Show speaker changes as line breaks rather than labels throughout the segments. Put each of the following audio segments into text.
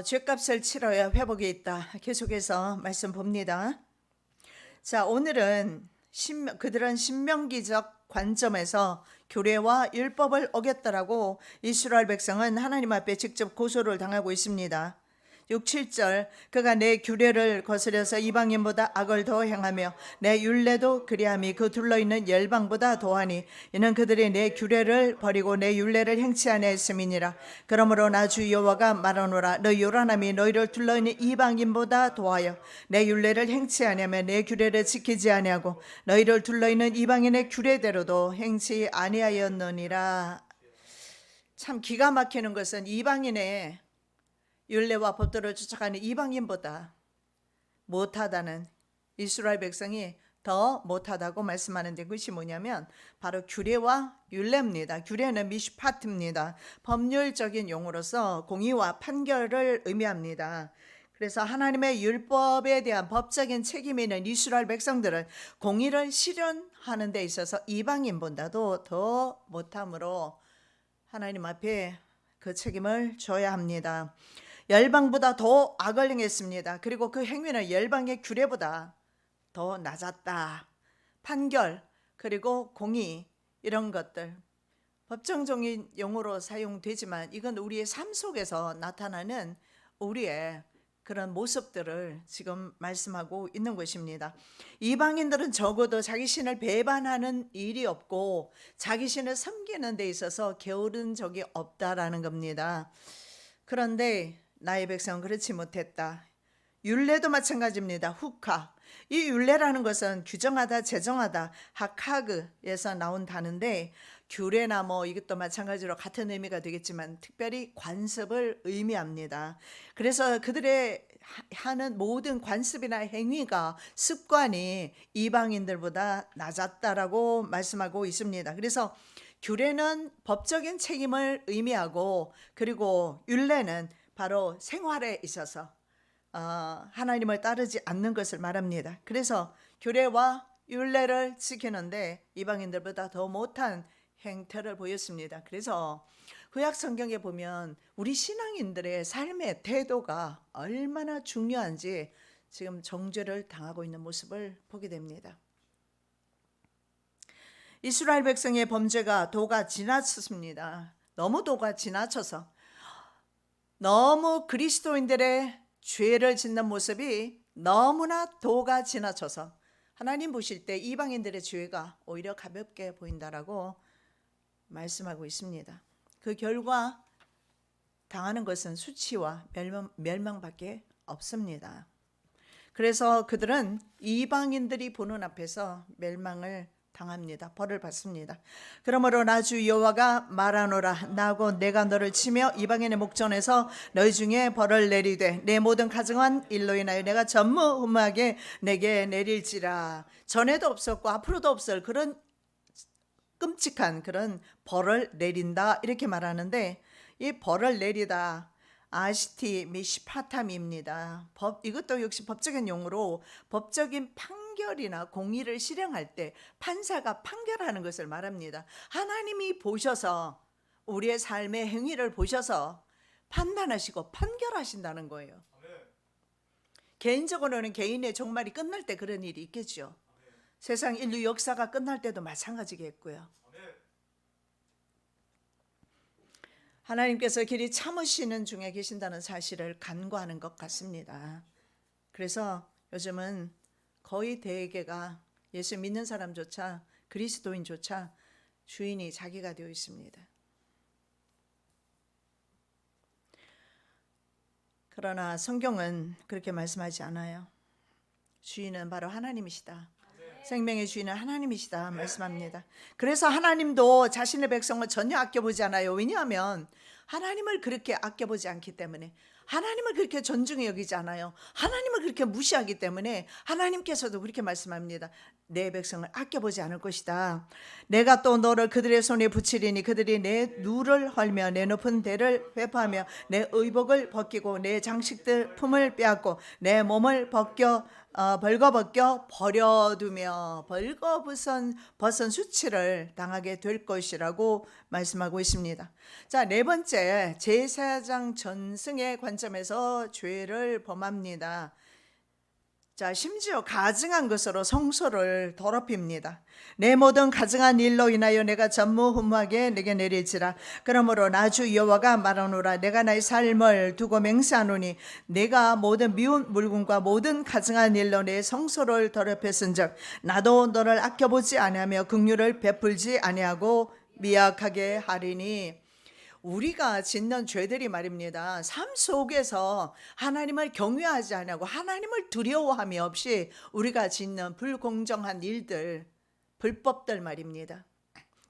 죄값을 치러야 회복이 있다. 계속해서 말씀 봅니다. 자, 오늘은 그들은 신명기적 관점에서 규례와 율법을 어겼다라고 이스라엘 백성은 하나님 앞에 직접 고소를 당하고 있습니다. 6, 7절 그가 내 규례를 거스려서 이방인보다 악을 더 행하며 내 율례도 그리함이 그 둘러있는 열방보다 더하니 이는 그들이 내 규례를 버리고 내 율례를 행치 아니하였음이니라. 그러므로 나 주 여호와가 말하노라. 너희 요란함이 너희를 둘러있는 이방인보다 더하여 내 율례를 행치 아니하며 내 규례를 지키지 아니하고 너희를 둘러있는 이방인의 규례대로도 행치 아니하였느니라. 참 기가 막히는 것은 이방인의 율례와 법도를 쫓아가는 이방인보다 못하다는, 이스라엘 백성이 더 못하다고 말씀하는데 그것이 뭐냐면 바로 규례와 율례입니다. 규례는 미슈파트입니다. 법률적인 용어로서 공의와 판결을 의미합니다. 그래서 하나님의 율법에 대한 법적인 책임이 있는 이스라엘 백성들은 공의를 실현하는 데 있어서 이방인보다도 더 못함으로 하나님 앞에 그 책임을 져야 합니다. 열방보다 더 악을 행했습니다. 그리고 그 행위는 열방의 규례보다 더 낮았다. 판결 그리고 공의 이런 것들 법정적인 용어로 사용되지만 이건 우리의 삶 속에서 나타나는 우리의 그런 모습들을 지금 말씀하고 있는 것입니다. 이방인들은 적어도 자기 신을 배반하는 일이 없고 자기 신을 섬기는 데 있어서 게으른 적이 없다라는 겁니다. 그런데 나의 백성은 그렇지 못했다. 율례도 마찬가지입니다. 후카. 이 율례라는 것은 규정하다, 제정하다, 하카그에서 나온 단어인데 규례나 이것도 마찬가지로 같은 의미가 되겠지만 특별히 관습을 의미합니다. 그래서 그들의 하는 모든 관습이나 행위가 습관이 이방인들보다 낮았다라고 말씀하고 있습니다. 그래서 규례는 법적인 책임을 의미하고 그리고 율례는 바로 생활에 있어서 하나님을 따르지 않는 것을 말합니다. 그래서 규례와 율례를 지키는데 이방인들보다 더 못한 행태를 보였습니다. 그래서 구약 성경에 보면 우리 신앙인들의 삶의 태도가 얼마나 중요한지 지금 정죄를 당하고 있는 모습을 보게 됩니다. 이스라엘 백성의 범죄가 도가 지나쳤습니다. 너무 도가 지나쳐서 너무 그리스도인들의 죄를 짓는 모습이 너무나 도가 지나쳐서 하나님 보실 때 이방인들의 죄가 오히려 가볍게 보인다라고 말씀하고 있습니다. 그 결과 당하는 것은 수치와 멸망밖에 없습니다. 그래서 그들은 이방인들이 보는 앞에서 멸망을 당합니다. 벌을 받습니다. 그러므로 나 주 여호와가 말하노라. 나고 내가 너를 치며 이방인의 목전에서 너희 중에 벌을 내리되 내 모든 가증한 일로 인하여 내가 전무후무하게 내게 내릴지라. 전에도 없었고 앞으로도 없을 그런 끔찍한 그런 벌을 내린다 이렇게 말하는데 이 벌을 내리다 아시티 미시파탐입니다. 이것도 역시 법적인 용어로 법적인 판결이나 공의를 실행할 때 판사가 판결하는 것을 말합니다. 하나님이 보셔서 우리의 삶의 행위를 보셔서 판단하시고 판결하신다는 거예요. 개인적으로는 개인의 종말이 끝날 때 그런 일이 있겠죠. 세상 인류 역사가 끝날 때도 마찬가지겠고요. 하나님께서 길이 참으시는 중에 계신다는 사실을 간구하는 것 같습니다. 그래서 요즘은 거의 대개가 예수 믿는 사람조차 그리스도인조차 주인이 자기가 되어 있습니다. 그러나 성경은 그렇게 말씀하지 않아요. 주인은 바로 하나님이시다. 생명의 주인은 하나님이시다 말씀합니다. 그래서 하나님도 자신의 백성을 전혀 아껴보지 않아요. 왜냐하면 하나님을 그렇게 아껴보지 않기 때문에, 하나님을 그렇게 존중히 여기지 않아요. 하나님을 그렇게 무시하기 때문에 하나님께서도 그렇게 말씀합니다. 내 백성을 아껴보지 않을 것이다. 내가 또 너를 그들의 손에 붙이리니 그들이 내 누를 헐며 내 높은 대를 회파하며 내 의복을 벗기고 내 장식들 품을 빼앗고 내 몸을 벌거벗겨 버려두며 벌거벗은 수치를 당하게 될 것이라고 말씀하고 있습니다. 자, 네 번째 이때 제사장 전승의 관점에서 죄를 범합니다. 자, 심지어 가증한 것으로 성소를 더럽힙니다. 내 모든 가증한 일로 인하여 내가 전무후무하게 내게 내릴지라. 그러므로 나 주 여호와가 말하노라. 내가 나의 삶을 두고 맹세하노니 내가 모든 미운 물건과 모든 가증한 일로 내 성소를 더럽혔은즉 나도 너를 아껴보지 아니하며 긍휼을 베풀지 아니하고 미약하게 하리니. 우리가 짓는 죄들이 말입니다. 삶 속에서 하나님을 경외하지 않고 하나님을 두려워함이 없이 우리가 짓는 불공정한 일들, 불법들 말입니다.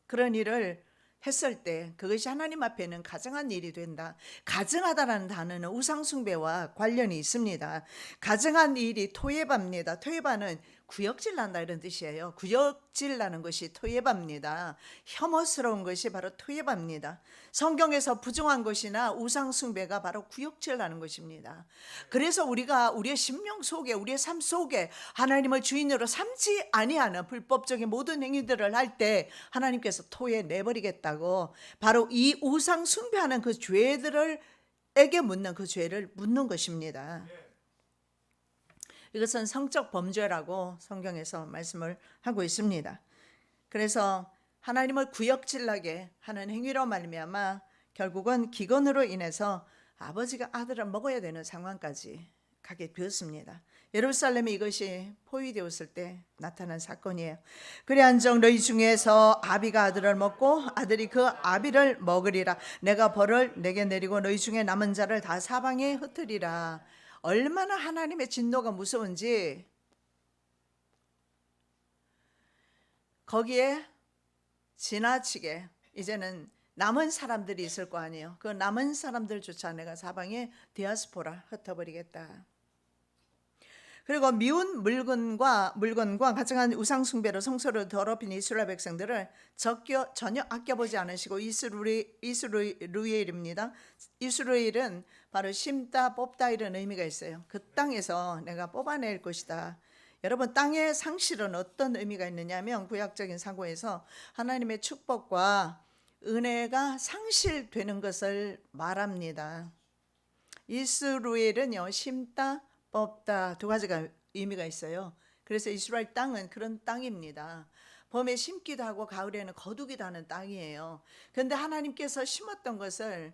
그런 일을 했을 때 그것이 하나님 앞에는 가증한 일이 된다. 가증하다라는 단어는 우상숭배와 관련이 있습니다. 가증한 일이 토예바입니다. 토예바는 구역질 난다 이런 뜻이에요. 구역질 나는 것이 토예바입니다. 혐오스러운 것이 바로 토예바입니다. 성경에서 부정한 것이나 우상숭배가 바로 구역질 나는 것입니다. 그래서 우리가 우리의 심령 속에 우리의 삶 속에 하나님을 주인으로 삼지 아니하는 불법적인 모든 행위들을 할 때 하나님께서 토해 내버리겠다고 바로 이 우상숭배하는 그 죄들에게 묻는 그 죄를 묻는 것입니다. 이것은 성적 범죄라고 성경에서 말씀을 하고 있습니다. 그래서 하나님을 구역질나게 하는 행위로 말미암아 결국은 기근으로 인해서 아버지가 아들을 먹어야 되는 상황까지 가게 되었습니다. 예루살렘에 이것이 포위되었을 때 나타난 사건이에요. 그래한즉 너희 중에서 아비가 아들을 먹고 아들이 그 아비를 먹으리라. 내가 벌을 내게 내리고 너희 중에 남은 자를 다 사방에 흩으리라. 얼마나 하나님의 진노가 무서운지 거기에 지나치게 이제는 남은 사람들이 있을 거 아니에요. 그 남은 사람들조차 내가 사방에 디아스포라 흩어버리겠다. 그리고 미운 물건과 가증한 우상숭배로 성소를 더럽힌 이스라엘 백성들을 전혀 아껴보지 않으시고 이스루엘입니다. 이스루엘은 바로 심다 뽑다 이런 의미가 있어요. 그 땅에서 내가 뽑아낼 것이다. 여러분, 땅의 상실은 어떤 의미가 있느냐면 구약적인 사고에서 하나님의 축복과 은혜가 상실되는 것을 말합니다. 이스루엘은요, 심다 뽑다 두 가지가 의미가 있어요. 그래서 이스라엘 땅은 그런 땅입니다. 봄에 심기도 하고 가을에는 거두기도 하는 땅이에요. 그런데 하나님께서 심었던 것을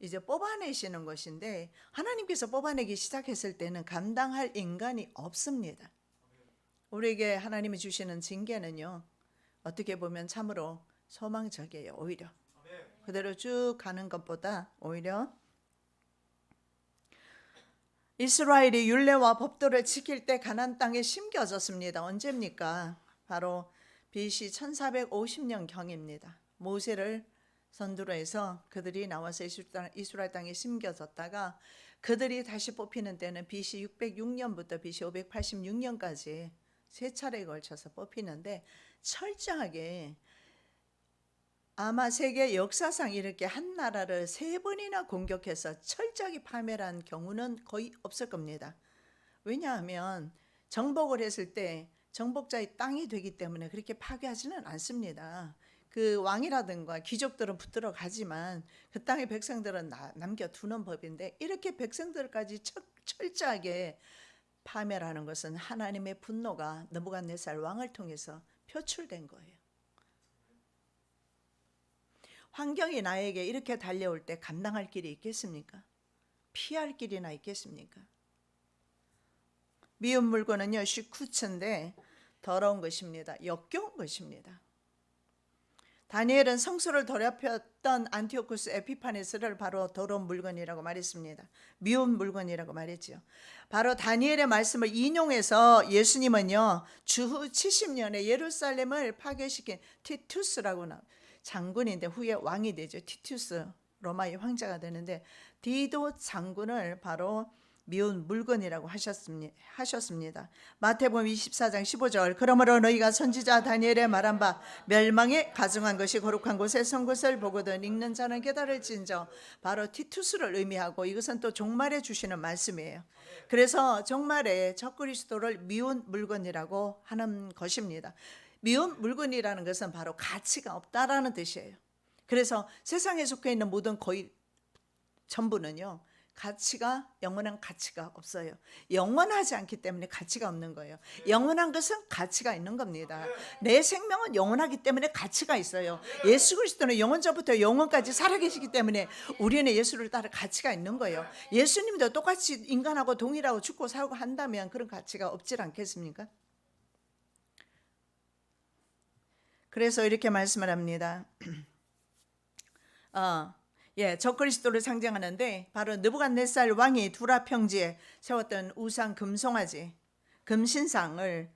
이제 뽑아내시는 것인데 하나님께서 뽑아내기 시작했을 때는 감당할 인간이 없습니다. 우리에게 하나님이 주시는 징계는요, 어떻게 보면 참으로 소망적이에요. 오히려 그대로 쭉 가는 것보다 오히려 이스라엘이 율례와 법도를 지킬 때 가나안 땅에 심겨졌습니다. 언제입니까? 바로 BC 1450년 경입니다. 모세를 선두로 해서 그들이 나와서 이스라엘 땅에 심겨졌다가 그들이 다시 뽑히는 때는 BC 606년부터 BC 586년까지 세 차례에 걸쳐서 뽑히는데 철저하게 아마 세계 역사상 이렇게 한 나라를 세 번이나 공격해서 철저하게 파멸한 경우는 거의 없을 겁니다. 왜냐하면 정복을 했을 때 정복자의 땅이 되기 때문에 그렇게 파괴하지는 않습니다. 그 왕이라든가 귀족들은 붙들어 가지만 그 땅의 백성들은 남겨두는 법인데 이렇게 백성들까지 철저하게 파멸하는 것은 하나님의 분노가 느부갓네살 왕을 통해서 표출된 거예요. 환경이 나에게 이렇게 달려올 때 감당할 길이 있겠습니까? 피할 길이나 있겠습니까? 미운 물건은요, 시쿠츠인데 더러운 것입니다. 역겨운 것입니다. 다니엘은 성소를 더럽혔던 안티오쿠스 에피파네스를 바로 더러운 물건이라고 말했습니다. 미운 물건이라고 말했죠. 바로 다니엘의 말씀을 인용해서 예수님은요, 주후 70년에 예루살렘을 파괴시킨 티투스라고 장군인데 후에 왕이 되죠. 티투스 로마의 황제가 되는데 디도 장군을 바로 미운 물건이라고 하셨습니다. 마태복음 24장 15절 그러므로 너희가 선지자 다니엘의 말한 바 멸망에 가증한 것이 거룩한 곳에 선 것을 보거든 읽는 자는 깨달을진저 바로 티투스를 의미하고 이것은 또 종말에 주시는 말씀이에요. 그래서 종말에 적그리스도를 미운 물건이라고 하는 것입니다. 미운 물건이라는 것은 바로 가치가 없다라는 뜻이에요. 그래서 세상에 속해 있는 모든 거의 전부는요, 가치가, 영원한 가치가 없어요. 영원하지 않기 때문에 가치가 없는 거예요. 영원한 것은 가치가 있는 겁니다. 내 생명은 영원하기 때문에 가치가 있어요. 예수 그리스도는 영원전부터 영원까지 살아계시기 때문에 우리는 예수를 따라 가치가 있는 거예요. 예수님도 똑같이 인간하고 동일하고 죽고 살고 한다면 그런 가치가 없질 않겠습니까? 그래서 이렇게 말씀을 합니다. 적그리스도를 상징하는데 바로 느부갓네살 왕이 두라 평지에 세웠던 우상 금송아지, 금신상을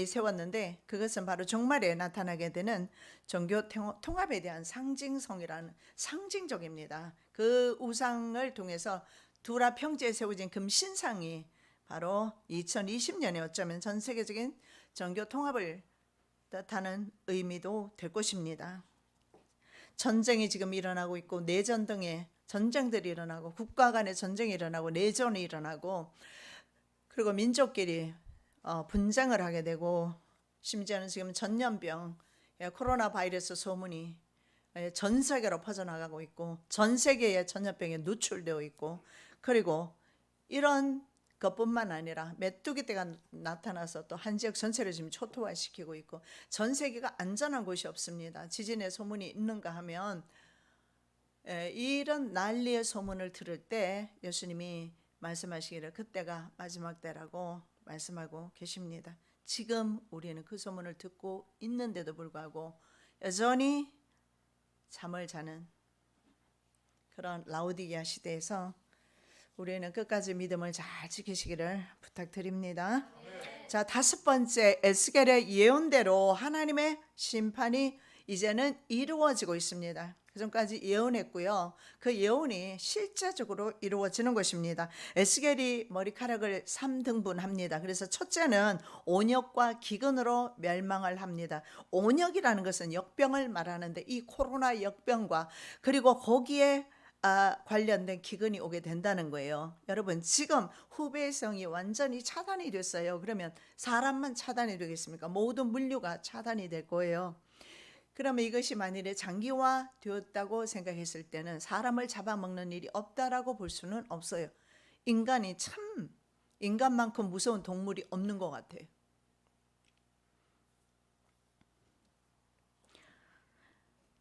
세웠는데 그것은 바로 종말에 나타나게 되는 종교 통합에 대한 상징성이라는 상징적입니다. 그 우상을 통해서 두라 평지에 세워진 금신상이 바로 2020년에 어쩌면 전 세계적인 종교 통합을 뜻하는 의미도 될 것입니다. 전쟁이 지금 일어나고 있고 내전 등의 전쟁들이 일어나고 국가 간의 전쟁이 일어나고 내전이 일어나고 그리고 민족끼리 분쟁을 하게 되고 심지어는 지금 전염병 코로나 바이러스 소문이 전 세계로 퍼져나가고 있고 전 세계의 전염병에 노출되어 있고 그리고 이런 그것뿐만 아니라 메뚜기 떼가 나타나서 또 한 지역 전체를 지금 초토화시키고 있고 전 세계가 안전한 곳이 없습니다. 지진의 소문이 있는가 하면 이런 난리의 소문을 들을 때 예수님이 말씀하시기를 그때가 마지막 때라고 말씀하고 계십니다. 지금 우리는 그 소문을 듣고 있는데도 불구하고 여전히 잠을 자는 그런 라오디게아 시대에서 우리는 끝까지 믿음을 잘 지키시기를 부탁드립니다. 자, 다섯 번째, 에스겔의 예언대로 하나님의 심판이 이제는 이루어지고 있습니다. 그전까지 예언했고요. 그 예언이 실제적으로 이루어지는 것입니다. 에스겔이 머리카락을 3등분합니다. 그래서 첫째는 온역과 기근으로 멸망을 합니다. 온역이라는 것은 역병을 말하는데 이 코로나 역병과 그리고 거기에 관련된 기근이 오게 된다는 거예요. 여러분 지금 후배성이 완전히 차단이 됐어요. 그러면 사람만 차단이 되겠습니까? 모든 물류가 차단이 될 거예요. 그러면 이것이 만일에 장기화 되었다고 생각했을 때는 사람을 잡아먹는 일이 없다라고 볼 수는 없어요. 인간이 참 인간만큼 무서운 동물이 없는 것 같아요.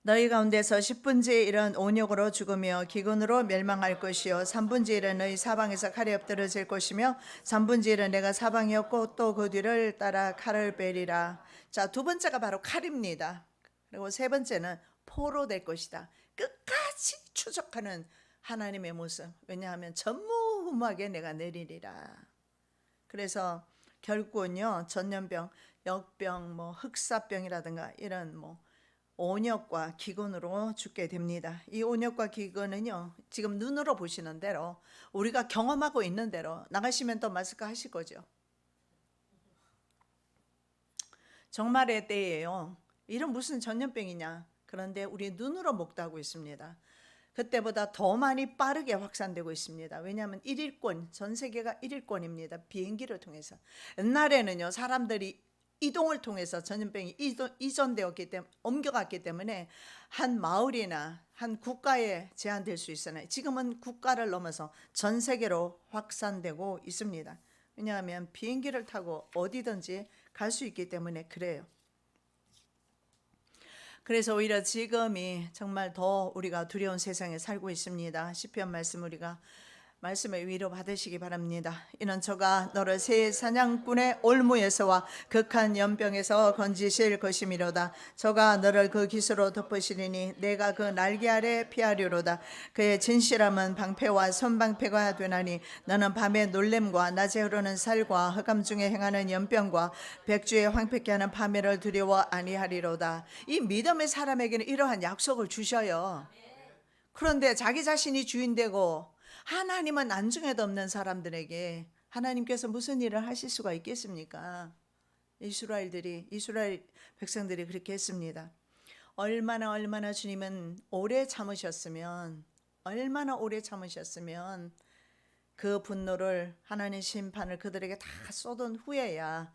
너희 가운데서 10분의 1은 온역으로 죽으며 기근으로 멸망할 것이요 3분의 1은 너희 사방에서 칼이 엎드러질 것이며 3분의 1은 내가 사방에 없고 또 그 뒤를 따라 칼을 빼리라. 자, 두 번째가 바로 칼입니다. 그리고 세 번째는 포로 될 것이다. 끝까지 추적하는 하나님의 모습. 왜냐하면 전무후무하게 내가 내리리라. 그래서 결국은요 전염병, 역병, 흑사병이라든가 이런 온역과 기근으로 죽게 됩니다. 이 온역과 기근은요 지금 눈으로 보시는 대로 우리가 경험하고 있는 대로 나가시면 또 마스크 하실 거죠. 종말의 때예요. 이런 무슨 전염병이냐. 그런데 우리 눈으로 목도하고 있습니다. 그때보다 더 많이 빠르게 확산되고 있습니다. 왜냐하면 1일권, 전 세계가 1일권입니다. 비행기를 통해서. 옛날에는요 사람들이 이동을 통해서 전염병이 이전되었기 때문에 옮겨갔기 때문에 한 마을이나 한 국가에 제한될 수 있었나요? 지금은 국가를 넘어서 전 세계로 확산되고 있습니다. 왜냐하면 비행기를 타고 어디든지 갈 수 있기 때문에 그래요. 그래서 오히려 지금이 정말 더 우리가 두려운 세상에 살고 있습니다. 시편 말씀 우리가 말씀을 위로 받으시기 바랍니다. 이는 저가 너를 새 사냥꾼의 올무에서와 극한 연병에서 건지실 것이미로다. 저가 너를 그 기수로 덮으시리니 내가 그 날개 아래 피하리로다. 그의 진실함은 방패와 선방패가 되나니 너는 밤에 놀램과 낮에 흐르는 살과 흑암 중에 행하는 연병과 백주에 황폐케 하는 파멸을 두려워 아니하리로다. 이 믿음의 사람에게는 이러한 약속을 주셔요. 그런데 자기 자신이 주인되고 하나님은 안중에도 없는 사람들에게 하나님께서 무슨 일을 하실 수가 있겠습니까? 이스라엘 백성들이 그렇게 했습니다. 얼마나 주님은 오래 참으셨으면 그 분노를 하나님 심판을 그들에게 다 쏟은 후에야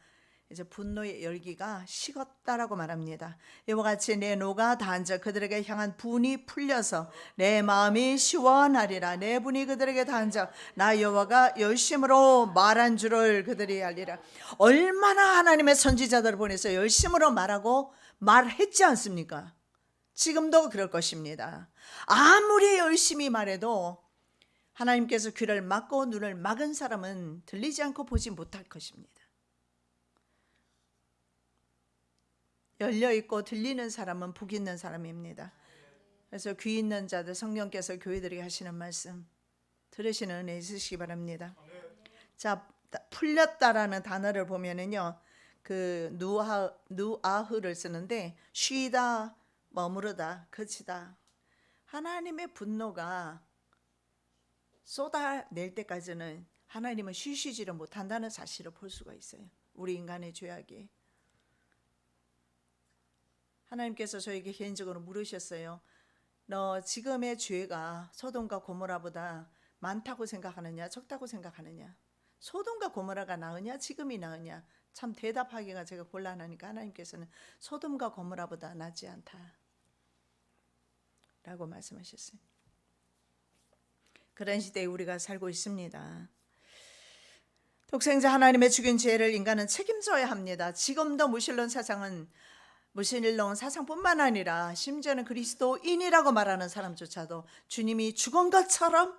이제 분노의 열기가 식었다라고 말합니다. 이와 같이 내 노가 다한즉 그들에게 향한 분이 풀려서 내 마음이 시원하리라. 내 분이 그들에게 다한즉 나 여호와가 열심으로 말한 줄을 그들이 알리라. 얼마나 하나님의 선지자들을 보내서 열심으로 말하고 말했지 않습니까? 지금도 그럴 것입니다. 아무리 열심히 말해도 하나님께서 귀를 막고 눈을 막은 사람은 들리지 않고 보지 못할 것입니다. 열려있고 들리는 사람은 복 있는 사람입니다. 그래서 귀 있는 자들, 성령께서 교회들에게 하시는 말씀 들으시는 은혜 있으시기 바랍니다. 자, 풀렸다라는 단어를 보면은요, 그 누아흐를 쓰는데 쉬다, 머무르다, 그치다. 하나님의 분노가 쏟아낼 때까지는 하나님은 쉬시지를 못한다는 사실을 볼 수가 있어요. 우리 인간의 죄악이. 하나님께서 저에게 개인적으로 물으셨어요. 너 지금의 죄가 소돔과 고모라보다 많다고 생각하느냐, 적다고 생각하느냐? 소돔과 고모라가 나으냐, 지금이 나으냐? 참 대답하기가 제가 곤란하니까 하나님께서는 소돔과 고모라보다 낫지 않다 라고 말씀하셨어요. 그런 시대에 우리가 살고 있습니다. 독생자 하나님의 죽인 죄를 인간은 책임져야 합니다. 지금도 무신론 사상뿐만 아니라 심지어는 그리스도인이라고 말하는 사람조차도 주님이 죽은 것처럼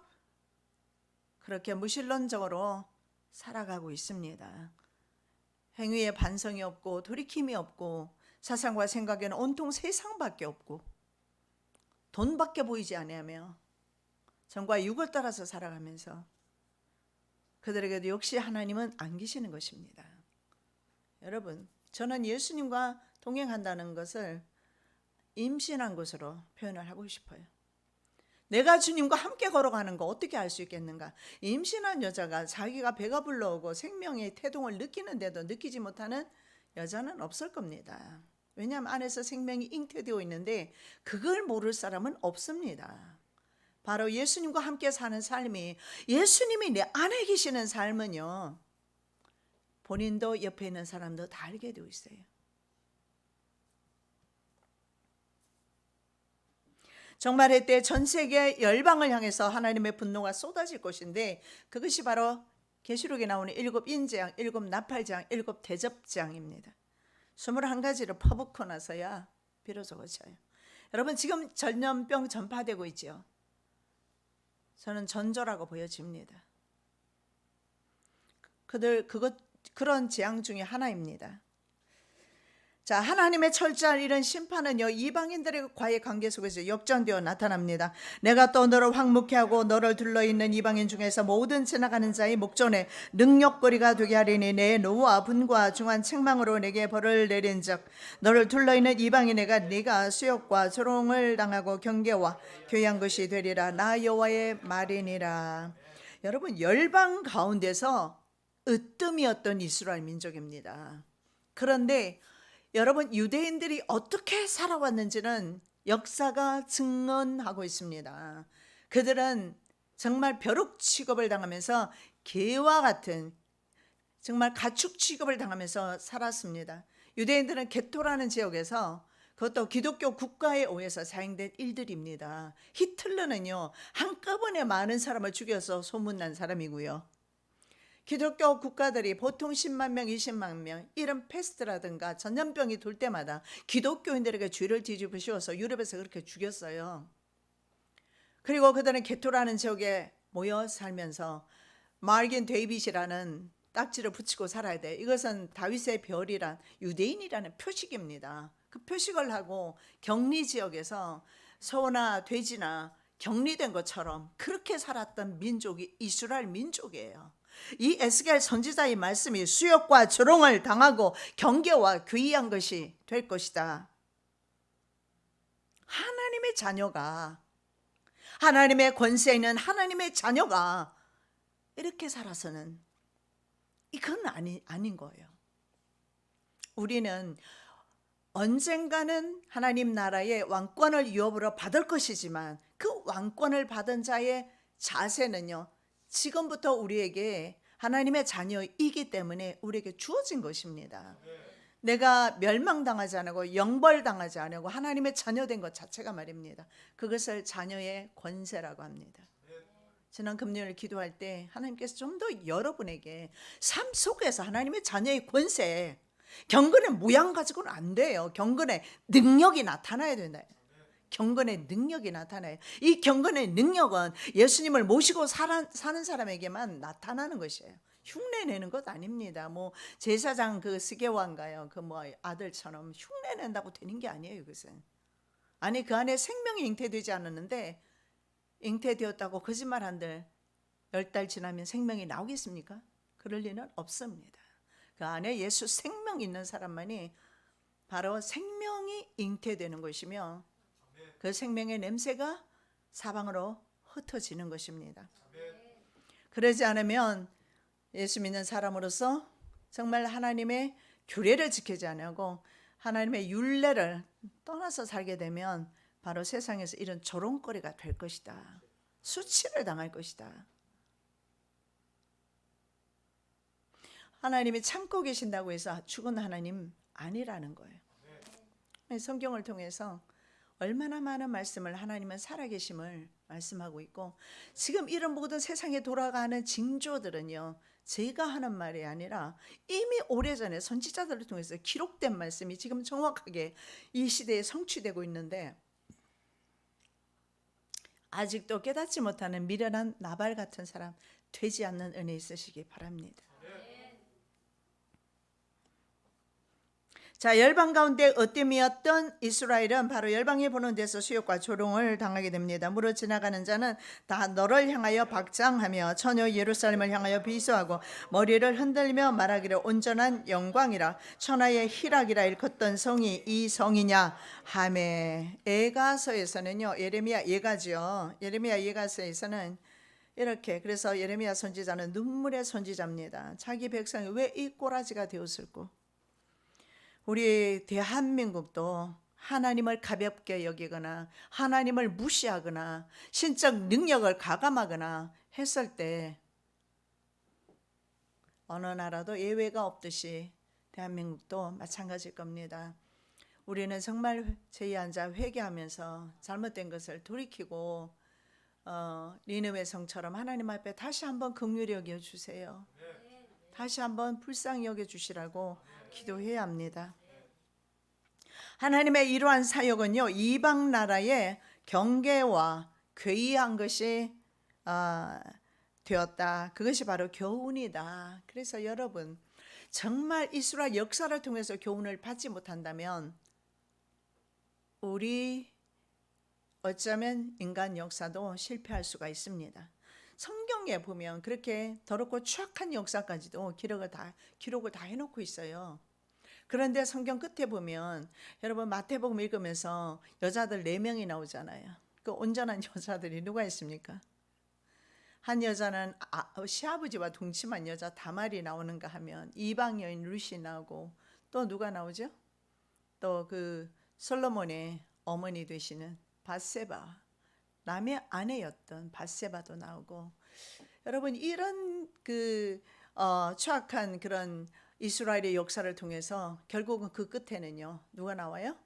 그렇게 무신론적으로 살아가고 있습니다. 행위에 반성이 없고 돌이킴이 없고 사상과 생각에는 온통 세상밖에 없고 돈밖에 보이지 아니하며 정과 육을 따라서 살아가면서 그들에게도 역시 하나님은 안 계시는 것입니다. 여러분, 저는 예수님과 동행한다는 것을 임신한 것으로 표현을 하고 싶어요. 내가 주님과 함께 걸어가는 거 어떻게 알 수 있겠는가? 임신한 여자가 자기가 배가 불러오고 생명의 태동을 느끼는데도 느끼지 못하는 여자는 없을 겁니다. 왜냐하면 안에서 생명이 잉태되어 있는데 그걸 모를 사람은 없습니다. 바로 예수님과 함께 사는 삶이, 예수님이 내 안에 계시는 삶은요, 본인도 옆에 있는 사람도 다 알게 되어 있어요. 종말의 때 전 세계 열방을 향해서 하나님의 분노가 쏟아질 것인데 그것이 바로 계시록에 나오는 7인재앙, 7나팔재앙, 7대접재앙입니다. 21가지를 퍼붓고 나서야 비로소 거쳐요. 여러분, 지금 전염병 전파되고 있죠. 저는 전조라고 보여집니다. 그런 재앙 중에 하나입니다. 자, 하나님의 철저한 이런 심판은요, 이방인들과의 관계 속에서 역전되어 나타납니다. 내가 또 너를 황무케 하고 너를 둘러있는 이방인 중에서 모든 지나가는 자의 목전에 능력거리가 되게 하리니 내 노와 분과 중한 책망으로 내게 벌을 내린즉 너를 둘러있는 이방인에게 네가 수욕과 조롱을 당하고 경계와 교양 것이 되리라. 나 여호와의 말이니라. 여러분, 열방 가운데서 으뜸이었던 이스라엘 민족입니다. 그런데 여러분, 유대인들이 어떻게 살아왔는지는 역사가 증언하고 있습니다. 그들은 정말 벼룩 취급을 당하면서 개와 같은 정말 가축 취급을 당하면서 살았습니다. 유대인들은 게토라는 지역에서, 그것도 기독교 국가에 의해서 자행된 일들입니다. 히틀러는요, 한꺼번에 많은 사람을 죽여서 소문난 사람이고요. 기독교 국가들이 보통 10만 명, 20만 명, 이런 패스트라든가 전염병이 돌 때마다 기독교인들에게 죄를 뒤집어 씌워서 유럽에서 그렇게 죽였어요. 그리고 그들은 게토라는 지역에 모여 살면서 마긴 데이빗이라는 딱지를 붙이고 살아야 돼. 이것은 다윗의 별이란 유대인이라는 표식입니다. 그 표식을 하고 격리 지역에서 소나 돼지나 격리된 것처럼 그렇게 살았던 민족이 이스라엘 민족이에요. 이 에스겔 선지자의 말씀이 수욕과 조롱을 당하고 경계와 귀의한 것이 될 것이다. 하나님의 자녀가, 하나님의 권세 있는 하나님의 자녀가 이렇게 살아서는 이건 아닌 거예요. 우리는 언젠가는 하나님 나라의 왕권을 유업으로 받을 것이지만 그 왕권을 받은 자의 자세는요, 지금부터 우리에게 하나님의 자녀이기 때문에 우리에게 주어진 것입니다. 내가 멸망당하지 않고 영벌당하지 않고 하나님의 자녀된 것 자체가 말입니다. 그것을 자녀의 권세라고 합니다. 지난 금요일 기도할 때 하나님께서 좀 더 여러분에게 삶 속에서 하나님의 자녀의 권세, 경건의 모양 가지고는 안 돼요. 경건의 능력이 나타나야 된다. 경건의 능력이 나타나요. 이 경건의 능력은 예수님을 모시고 사는 사람에게만 나타나는 것이에요. 흉내 내는 것 아닙니다. 뭐 제사장 그 스게와인가요? 그 뭐 아들처럼 흉내 낸다고 되는 게 아니에요. 그것은. 아니 그 안에 생명이 잉태되지 않았는데 잉태되었다고 거짓말 한들 10달 지나면 생명이 나오겠습니까? 그럴 리는 없습니다. 그 안에 예수 생명 있는 사람만이 바로 생명이 잉태되는 것이며 그 생명의 냄새가 사방으로 흩어지는 것입니다. 그러지 않으면 예수 믿는 사람으로서 정말 하나님의 규례를 지키지 않고 하나님의 율례를 떠나서 살게 되면 바로 세상에서 이런 조롱거리가 될 것이다. 수치를 당할 것이다. 하나님이 참고 계신다고 해서 죽은 하나님 아니라는 거예요. 성경을 통해서 얼마나 많은 말씀을 하나님은 살아계심을 말씀하고 있고 지금 이런 모든 세상에 돌아가는 징조들은요. 제가 하는 말이 아니라 이미 오래전에 선지자들을 통해서 기록된 말씀이 지금 정확하게 이 시대에 성취되고 있는데 아직도 깨닫지 못하는 미련한 나발 같은 사람 되지 않는 은혜 있으시기 바랍니다. 자, 열방 가운데 어뜸이었던 이스라엘은 바로 열방이 보는 데서 수욕과 조롱을 당하게 됩니다. 물어 지나가는 자는 다 너를 향하여 박장하며 처녀 예루살렘을 향하여 비수하고 머리를 흔들며 말하기를 온전한 영광이라 천하의 희락이라 일컫던 성이 이 성이냐 하매. 예가서에서는요, 예레미야 예가죠. 예레미야 예가서에서는 이렇게, 그래서 예레미야 선지자는 눈물의 선지자입니다. 자기 백성이 왜 이 꼬라지가 되었을까? 우리 대한민국도 하나님을 가볍게 여기거나 하나님을 무시하거나 신적 능력을 가감하거나 했을 때 어느 나라도 예외가 없듯이 대한민국도 마찬가지일 겁니다. 우리는 정말 제에 앉아 회개하면서 잘못된 것을 돌이키고 니느웨 성처럼 하나님 앞에 다시 한번 긍휼히 여겨 주세요. 다시 한번 불쌍히 여겨 주시라고 기도해야 합니다. 하나님의 이러한 사역은요, 이방 나라의 경계와 괴이한 것이 되었다. 그것이 바로 교훈이다. 그래서 여러분, 정말 이스라엘 역사를 통해서 교훈을 받지 못한다면 우리 어쩌면 인간 역사도 실패할 수가 있습니다. 성경에 보면 그렇게 더럽고 추악한 역사까지도 기록을 다 해놓고 있어요. 그런데 성경 끝에 보면 여러분 마태복음 읽으면서 여자들 4명이 나오잖아요. 그 온전한 여자들이 누가 있습니까? 한 여자는 시아버지와 동침한 여자 다말이 나오는가 하면 이방 여인 룻이 나오고 또 누가 나오죠? 또 그 솔로몬의 어머니 되시는 밧세바, 남의 아내였던 밧세바도 나오고, 여러분 이런 추악한 그런 이스라엘의 역사를 통해서 결국은 그 끝에는요 누가 나와요?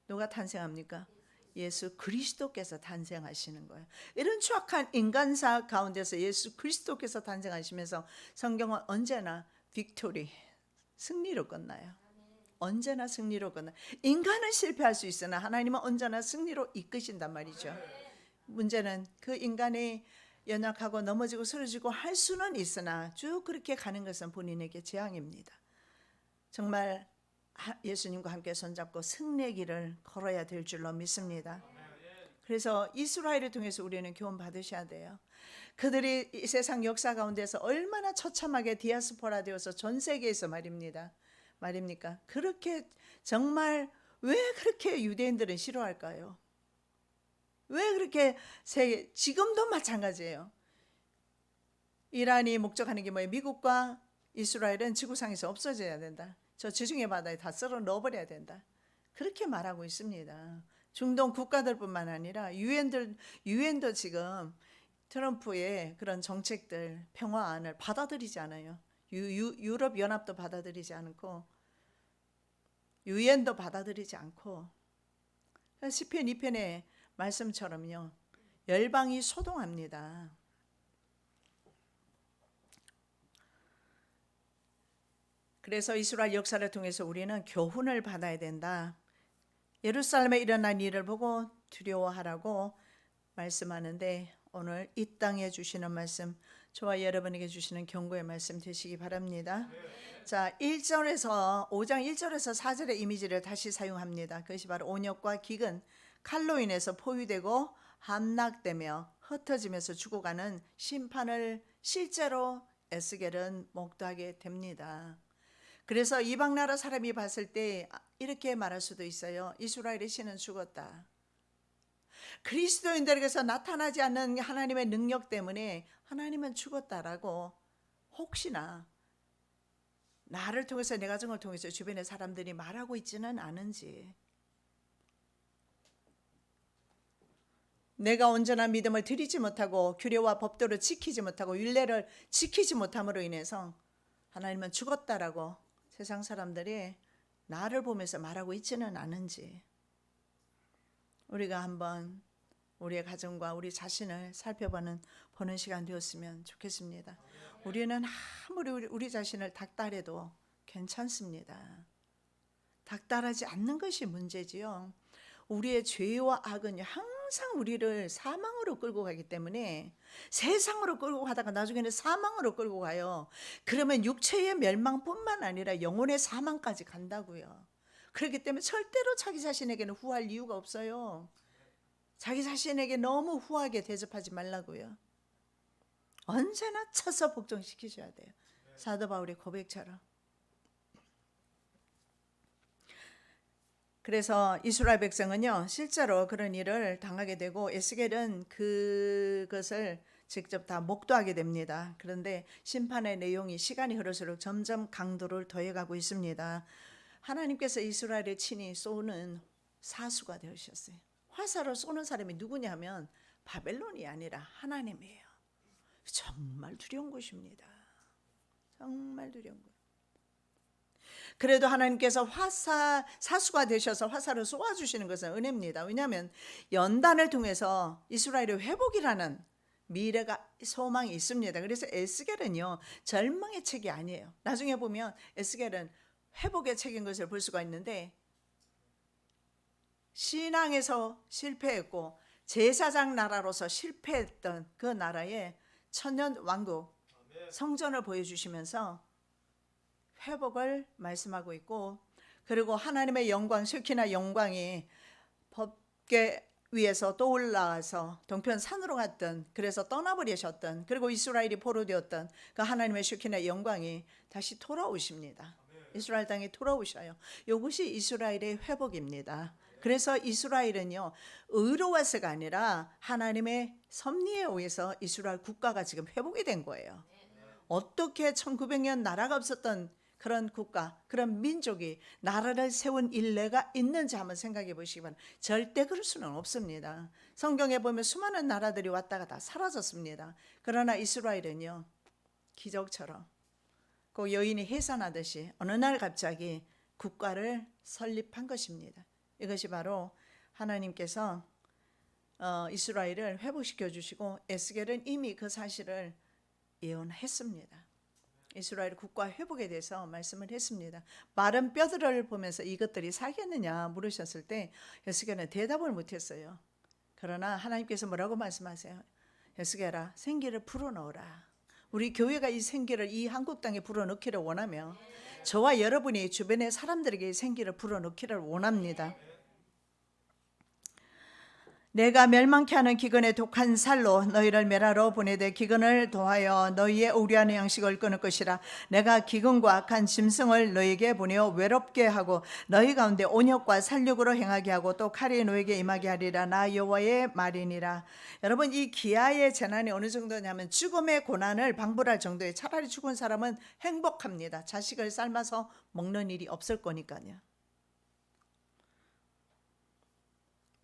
누가 탄생합니까? 예수 그리스도께서 탄생하시는 거예요. 이런 추악한 인간사 가운데서 예수 그리스도께서 탄생하시면서 성경은 언제나 빅토리, 승리로 끝나요. 언제나 승리로 끝나. 인간은 실패할 수 있으나 하나님은 언제나 승리로 이끄신단 말이죠. 문제는 그 인간이 연약하고 넘어지고 쓰러지고 할 수는 있으나 쭉 그렇게 가는 것은 본인에게 재앙입니다. 정말 예수님과 함께 손잡고 승리의 길을 걸어야 될 줄로 믿습니다. 그래서 이스라엘을 통해서 우리는 교훈 받으셔야 돼요. 그들이 이 세상 역사 가운데서 얼마나 처참하게 디아스포라 되어서 전 세계에서 말입니까? 그렇게 정말 왜 그렇게 유대인들은 싫어할까요? 왜 그렇게 지금도 마찬가지예요. 이란이 목적하는 게 뭐예요? 미국과 이스라엘은 지구상에서 없어져야 된다. 저 지중해 바다에 다 썰어 넣어버려야 된다. 그렇게 말하고 있습니다. 중동 국가들뿐만 아니라 유엔도 지금 트럼프의 그런 정책들, 평화안을 받아들이지 않아요. 유럽 연합도 받아들이지 않고 유엔도 받아들이지 않고 시편 2편의 말씀처럼요. 열방이 소동합니다. 그래서 이스라엘 역사를 통해서 우리는 교훈을 받아야 된다. 예루살렘에 일어난 일을 보고 두려워하라고 말씀하는데 오늘 이 땅에 주시는 말씀, 저와 여러분에게 주시는 경고의 말씀 되시기 바랍니다. 자, 1절에서 5장 1절에서 4절의 이미지를 다시 사용합니다. 그것이 바로 온역과 기근, 칼로 인해서 포위되고 함락되며 흩어지면서 죽어가는 심판을 실제로 에스겔은 목도하게 됩니다. 그래서 이방 나라 사람이 봤을 때 이렇게 말할 수도 있어요. 이스라엘의 신은 죽었다. 그리스도인들에게서 나타나지 않는 하나님의 능력 때문에 하나님은 죽었다라고 혹시나 나를 통해서 내 가정을 통해서 주변의 사람들이 말하고 있지는 않은지, 내가 온전한 믿음을 드리지 못하고 규례와 법도를 지키지 못하고 율례를 지키지 못함으로 인해서 하나님은 죽었다라고 세상 사람들이 나를 보면서 말하고 있지는 않은지 우리가 한번 우리의 가정과 우리 자신을 살펴보는 시간 되었으면 좋겠습니다. 우리는 아무리 우리 자신을 닥달해도 괜찮습니다. 닥달하지 않는 것이 문제지요. 우리의 죄와 악은 항상 우리를 사망으로 끌고 가기 때문에 세상으로 끌고 가다가 나중에는 사망으로 끌고 가요. 그러면 육체의 멸망뿐만 아니라 영혼의 사망까지 간다고요. 그렇기 때문에 절대로 자기 자신에게는 후할 이유가 없어요. 자기 자신에게 너무 후하게 대접하지 말라고요. 언제나 쳐서 복종시키셔야 돼요. 사도 바울의 고백처럼. 그래서 이스라엘 백성은요 실제로 그런 일을 당하게 되고 에스겔은 그것을 직접 다 목도하게 됩니다. 그런데 심판의 내용이 시간이 흐를수록 점점 강도를 더해가고 있습니다. 하나님께서 이스라엘의 친히 쏘는 사수가 되으셨어요. 화살을 쏘는 사람이 누구냐 하면 바벨론이 아니라 하나님이에요. 정말 두려운 것입니다. 정말 두려운 것. 그래도 하나님께서 사수가 되셔서 화살을 쏘아주시는 것은 은혜입니다. 왜냐하면 연단을 통해서 이스라엘의 회복이라는 미래가 소망이 있습니다. 그래서 에스겔은요 절망의 책이 아니에요. 나중에 보면 에스겔은 회복의 책인 것을 볼 수가 있는데 신앙에서 실패했고 제사장 나라로서 실패했던 그 나라의 천년 왕국 성전을 보여주시면서 회복을 말씀하고 있고, 그리고 하나님의 영광, 쉐키나 영광이 법궤 위에서 떠올라서 동편 산으로 갔던, 그래서 떠나버리셨던, 그리고 이스라엘이 포로되었던 그 하나님의 쉐키나 영광이 다시 돌아오십니다. 이스라엘 땅에 돌아오셔요. 이것이 이스라엘의 회복입니다. 그래서 이스라엘은요 의로워서가 아니라 하나님의 섭리에 의해서 이스라엘 국가가 지금 회복이 된 거예요. 어떻게 1900년 나라가 없었던 그런 국가, 그런 민족이 나라를 세운 일례가 있는지 한번 생각해 보시기 바랍니다. 절대 그럴 수는 없습니다. 성경에 보면 수많은 나라들이 왔다가 다 사라졌습니다. 그러나 이스라엘은요 기적처럼 그 여인이 해산하듯이 어느 날 갑자기 국가를 설립한 것입니다. 이것이 바로 하나님께서 이스라엘을 회복시켜 주시고 에스겔은 이미 그 사실을 예언했습니다. 이스라엘 국가 회복에 대해서 말씀을 했습니다. 마른 뼈들을 보면서 이것들이 살겠느냐 물으셨을 때 에스겔은 대답을 못했어요. 그러나 하나님께서 뭐라고 말씀하세요? 에스겔아 생기를 불어넣어라. 우리 교회가 이 생기를 이 한국 땅에 불어넣기를 원하며 저와 여러분이 주변의 사람들에게 생기를 불어넣기를 원합니다. 내가 멸망케 하는 기근의 독한 살로 너희를 멸하러 보내되 기근을 도하여 너희의 우려하는 양식을 끊을 것이라. 내가 기근과 악한 짐승을 너희에게 보내어 외롭게 하고 너희 가운데 온역과 살육으로 행하게 하고 또 칼이 너희에게 임하게 하리라. 나 여호와의 말이니라. 여러분 이 기아의 재난이 어느 정도냐면 죽음의 고난을 방불할 정도에 차라리 죽은 사람은 행복합니다. 자식을 삶아서 먹는 일이 없을 거니까요.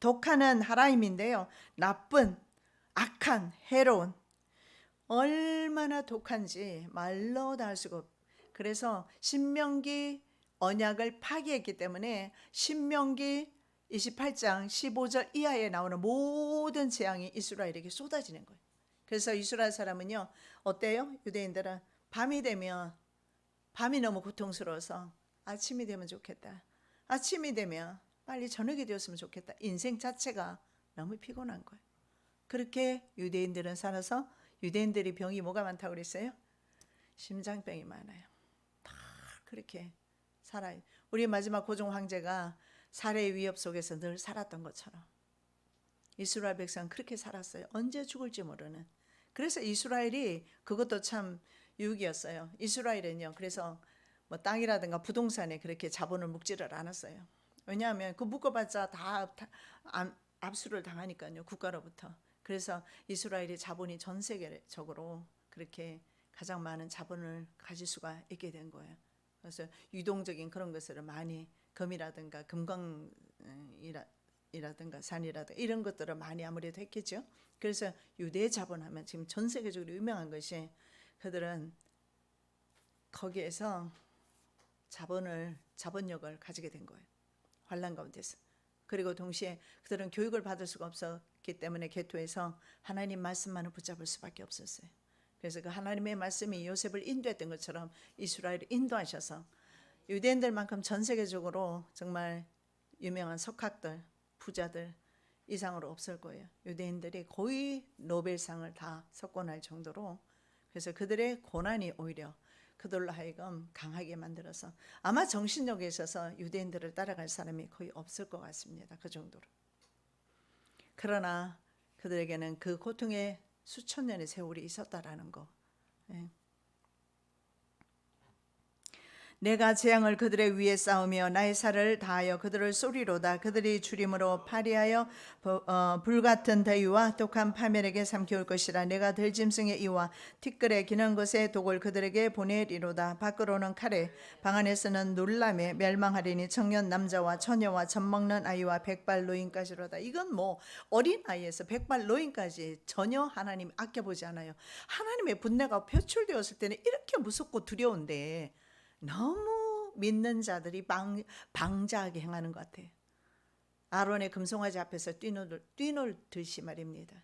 독하는 하라임인데요. 나쁜, 악한, 해로운 얼마나 독한지 말로 다 할 수가 없. 그래서 신명기 언약을 파기했기 때문에 신명기 28장 15절 이하에 나오는 모든 재앙이 이스라엘에게 쏟아지는 거예요. 그래서 이스라엘 사람은요, 어때요? 유대인들은 밤이 되면, 밤이 너무 고통스러워서 아침이 되면 좋겠다. 아침이 되면 빨리 저녁이 되었으면 좋겠다. 인생 자체가 너무 피곤한 거예요. 그렇게 유대인들은 살아서, 유대인들이 병이 뭐가 많다고 그랬어요? 심장병이 많아요. 다 그렇게 살아요. 우리 마지막 고종 황제가 살해의 위협 속에서 늘 살았던 것처럼 이스라엘 백성은 그렇게 살았어요. 언제 죽을지 모르는. 그래서 이스라엘이 그것도 참 유익이었어요. 이스라엘은요, 그래서 뭐 땅이라든가 부동산에 그렇게 자본을 묵지를 않았어요. 왜냐하면 그 묶어봤자 다 압수를 당하니까요, 국가로부터. 그래서 이스라엘이 자본이 전 세계적으로 그렇게 가장 많은 자본을 가질 수가 있게 된 거예요. 그래서 유동적인 그런 것을 많이, 금이라든가 금광이라든가 산이라든가 이런 것들을 많이 아무래도 했겠죠. 그래서 유대 자본하면 지금 전 세계적으로 유명한 것이, 그들은 거기에서 자본력을 가지게 된 거예요. 환란 가운데서. 그리고 동시에 그들은 교육을 받을 수가 없었기 때문에 개토에서 하나님 말씀만을 붙잡을 수밖에 없었어요. 그래서 그 하나님의 말씀이 요셉을 인도했던 것처럼 이스라엘을 인도하셔서 유대인들만큼 전 세계적으로 정말 유명한 석학들, 부자들 이상으로 없을 거예요. 유대인들이 거의 노벨상을 다 석권할 정도로. 그래서 그들의 고난이 오히려 그들로 하여금 강하게 만들어서 아마 정신력에 있어서 유대인들을 따라갈 사람이 거의 없을 것 같습니다. 그 정도로. 그러나 그들에게는 그 고통의 수천 년의 세월이 있었다라는 거. 내가 재앙을 그들의 위에 쌓으며 나의 살을 다하여 그들을 쏘리로다. 그들이 주림으로 파리하여 불같은 더위와 독한 파멸에게 삼켜올 것이라. 내가 들짐승의 이와 티끌에 기는 것의 독을 그들에게 보내리로다. 밖으로는 칼에, 방 안에서는 놀람에 멸망하리니 청년 남자와 처녀와 젖먹는 아이와 백발 노인까지로다. 이건 뭐 어린 아이에서 백발 노인까지 전혀 하나님 아껴보지 않아요. 하나님의 분내가 표출되었을 때는 이렇게 무섭고 두려운데 너무 믿는 자들이 방자하게 행하는 것 같아요. 아론의 금송아지 앞에서 뛰놀듯이 말입니다.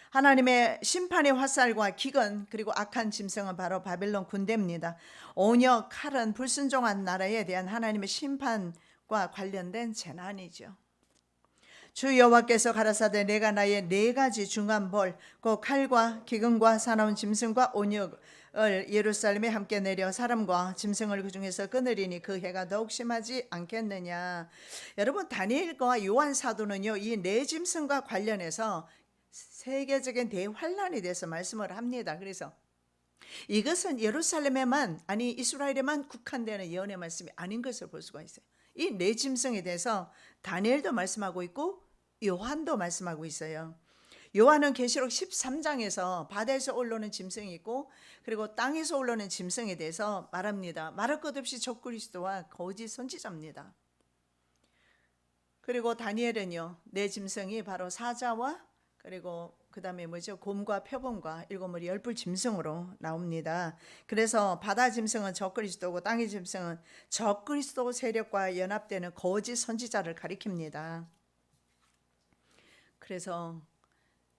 하나님의 심판의 화살과 기근 그리고 악한 짐승은 바로 바벨론 군대입니다. 온역, 칼은 불순종한 나라에 대한 하나님의 심판과 관련된 재난이죠. 주 여호와께서 가라사대 내가 나의 네 가지 중한 벌 곧 칼과 기근과 사나운 짐승과 온역을 예루살렘에 함께 내려 사람과 짐승을 그 중에서 끊으리니 그 해가 더욱 심하지 않겠느냐. 여러분, 다니엘과 요한 사도는요, 이 네 짐승과 관련해서 세계적인 대환란에 대해서 말씀을 합니다. 그래서 이것은 예루살렘에만, 아니 이스라엘에만 국한되는 예언의 말씀이 아닌 것을 볼 수가 있어요. 이 네 짐승에 대해서 다니엘도 말씀하고 있고 요한도 말씀하고 있어요. 요한은 계시록 13장에서 바다에서 올라오는 짐승이 있고 그리고 땅에서 올라오는 짐승에 대해서 말합니다. 말할 것 없이 적그리스도와 거짓 선지자입니다. 그리고 다니엘은요, 네 짐승이 바로 사자와 그리고 그 다음에 뭐죠? 곰과 표범과 일곱머리 열불 짐승으로 나옵니다. 그래서 바다 짐승은 적그리스도고 땅의 짐승은 적그리스도 세력과 연합되는 거짓 선지자를 가리킵니다. 그래서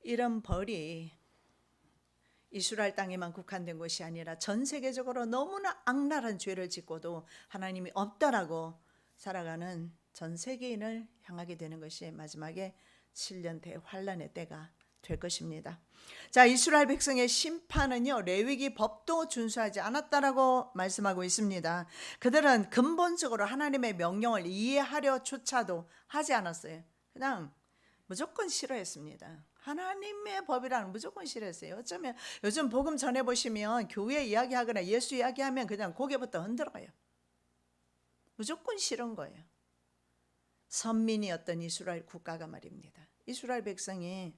이런 벌이 이스라엘 땅에만 국한된 것이 아니라 전 세계적으로 너무나 악랄한 죄를 짓고도 하나님이 없다라고 살아가는 전 세계인을 향하게 되는 것이 마지막에 7년 대환란의 때가 될 것입니다. 자, 이스라엘 백성의 심판은요, 레위기 법도 준수하지 않았다라고 말씀하고 있습니다. 그들은 근본적으로 하나님의 명령을 이해하려조차도 하지 않았어요. 그냥 무조건 싫어했습니다. 하나님의 법이라는 무조건 싫어했어요. 어쩌면 요즘 복음 전해보시면 교회 이야기하거나 예수 이야기하면 그냥 고개부터 흔들어요. 무조건 싫은 거예요. 선민이었던 이스라엘 국가가 말입니다. 이스라엘 백성이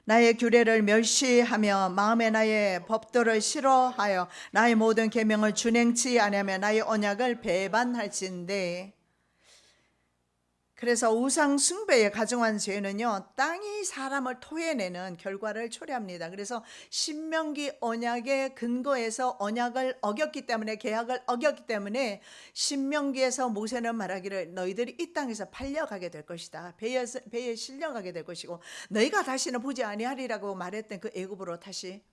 나의 규례를 멸시하며 마음에 나의 법도를 싫어하여 나의 모든 계명을 준행치 아니하며 나의 언약을 배반할진대. 그래서 우상 숭배에 가증한 죄는요, 땅이 사람을 토해내는 결과를 초래합니다. 그래서 신명기 언약의 근거에서 언약을 어겼기 때문에, 계약을 어겼기 때문에 신명기에서 모세는 말하기를 너희들이 이 땅에서 팔려가게 될 것이다. 배에 실려가게 될 것이고 너희가 다시는 보지 아니하리라고 말했던 그 애굽으로 다시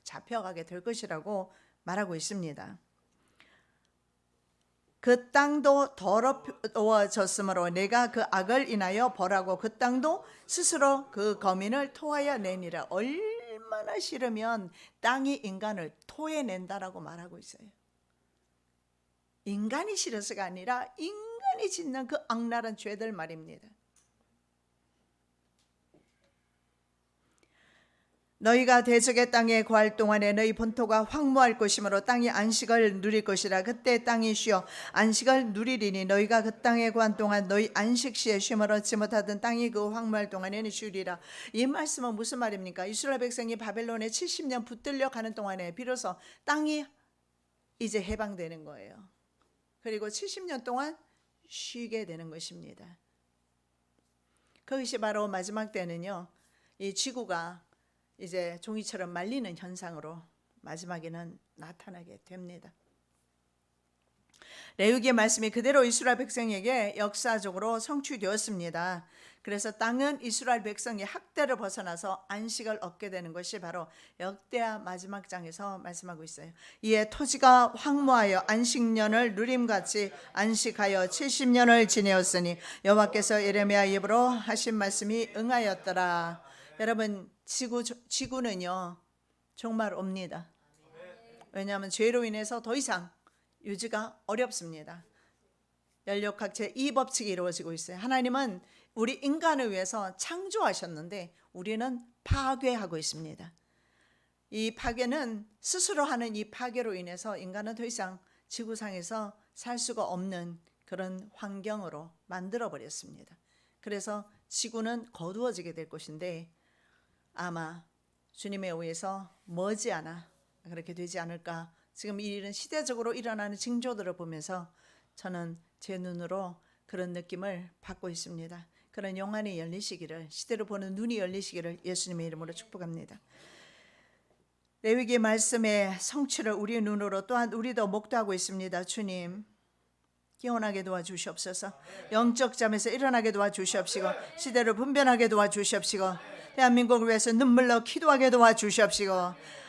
잡혀가게 될 것이라고 말하고 있습니다. 그 땅도 더러워졌으므로 내가 그 악을 인하여 벌하고 그 땅도 스스로 그 거민을 토하여 내니라. 얼마나 싫으면 땅이 인간을 토해낸다라고 말하고 있어요. 인간이 싫어서가 아니라 인간이 짓는 그 악랄한 죄들 말입니다. 너희가 대적의 땅에 거할 동안에 너희 본토가 황무할 것이므로 땅이 안식을 누릴 것이라. 그때 땅이 쉬어 안식을 누리리니 너희가 그 땅에 거한 동안 너희 안식 시에 쉼을 얻지 못하던 땅이 그 황무할 동안에는 쉬리라. 이 말씀은 무슨 말입니까? 이스라엘 백성이 바벨론에 70년 붙들려 가는 동안에 비로소 땅이 이제 해방되는 거예요. 그리고 70년 동안 쉬게 되는 것입니다. 그것이 바로 마지막 때는요, 이 지구가 이제 종이처럼 말리는 현상으로 마지막에는 나타나게 됩니다. 레위기의 말씀이 그대로 이스라엘 백성에게 역사적으로 성취되었습니다. 그래서 땅은 이스라엘 백성이 학대를 벗어나서 안식을 얻게 되는 것이 바로 역대하 마지막 장에서 말씀하고 있어요. 이에 토지가 황무하여 안식년을 누림같이 안식하여 70년을 지내었으니 여호와께서 예레미야 입으로 하신 말씀이 응하였더라. 여러분, 지구는요 정말 옵니다. 왜냐하면 죄로 인해서 더 이상 유지가 어렵습니다. 연력학제 2법칙이 이루어지고 있어요. 하나님은 우리 인간을 위해서 창조하셨는데 우리는 파괴하고 있습니다. 이 파괴는 스스로 하는 이 파괴로 인해서 인간은 더 이상 지구상에서 살 수가 없는 그런 환경으로 만들어 버렸습니다. 그래서 지구는 거두어지게 될 것인데 아마 주님에 의해서 머지않아 그렇게 되지 않을까. 지금 이 일은 시대적으로 일어나는 징조들을 보면서 저는 제 눈으로 그런 느낌을 받고 있습니다. 그런 영안이 열리시기를, 시대를 보는 눈이 열리시기를 예수님의 이름으로 축복합니다. 레위기 말씀의 성취를 우리의 눈으로 또한 우리도 목도하고 있습니다. 주님, 깨어나게 도와주시옵소서. 영적 잠에서 일어나게 도와주시옵시고 시대를 분별하게 도와주시옵시고 대한민국을 위해서 눈물로 기도하게 도와주시옵시고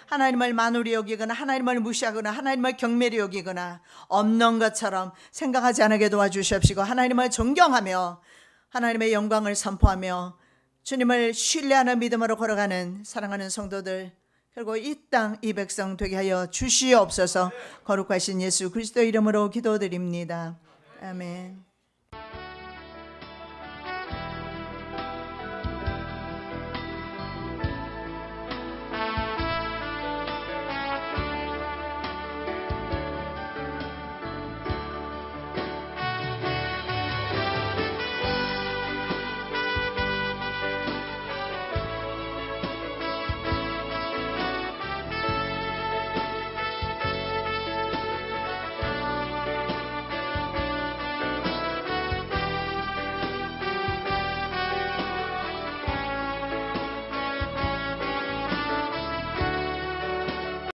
하나님을 만우리 여기거나 하나님을 무시하거나 하나님을 경멸히 여기거나 없는 것처럼 생각하지 않게 도와주시옵시고 하나님을 존경하며 하나님의 영광을 선포하며 주님을 신뢰하는 믿음으로 걸어가는 사랑하는 성도들, 그리고 이 땅 이 백성 되게 하여 주시옵소서. 거룩하신 예수 그리스도 이름으로 기도드립니다. 아멘.